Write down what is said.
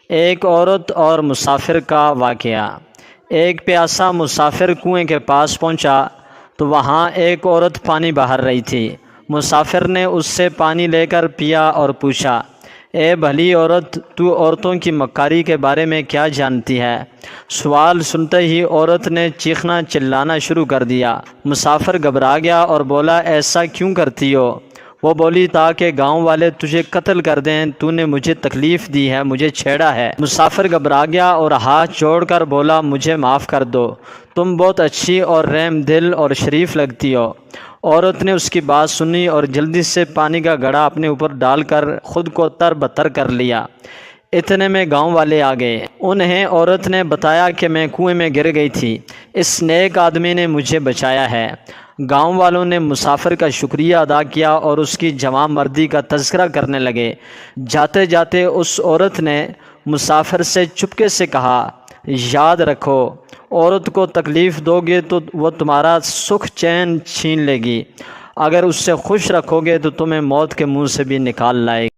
ایک عورت اور مسافر کا واقعہ۔ ایک پیاسا مسافر کنویں کے پاس پہنچا تو وہاں ایک عورت پانی بہار رہی تھی۔ مسافر نے اس سے پانی لے کر پیا اور پوچھا، اے بھلی عورت، تو عورتوں کی مکاری کے بارے میں کیا جانتی ہے؟ سوال سنتے ہی عورت نے چیخنا چلانا شروع کر دیا۔ مسافر گھبرا گیا اور بولا، ایسا کیوں کرتی ہو؟ وہ بولی، تاکہ گاؤں والے تجھے قتل کر دیں، تو نے مجھے تکلیف دی ہے، مجھے چھیڑا ہے۔ مسافر گھبرا گیا اور ہاتھ جوڑ کر بولا، مجھے معاف کر دو، تم بہت اچھی اور رحم دل اور شریف لگتی ہو۔ عورت نے اس کی بات سنی اور جلدی سے پانی کا گھڑا اپنے اوپر ڈال کر خود کو تر بتر کر لیا۔ اتنے میں گاؤں والے آ گئے۔ انہیں عورت نے بتایا کہ میں کنویں میں گر گئی تھی، اس نیک آدمی نے مجھے بچایا ہے۔ گاؤں والوں نے مسافر کا شکریہ ادا کیا اور اس کی جوان مردی کا تذکرہ کرنے لگے۔ جاتے جاتے اس عورت نے مسافر سے چپکے سے کہا، یاد رکھو، عورت کو تکلیف دو گے تو وہ تمہارا سکھ چین چھین لے گی، اگر اس سے خوش رکھو گے تو تمہیں موت کے منہ سے بھی نکال لائے گی۔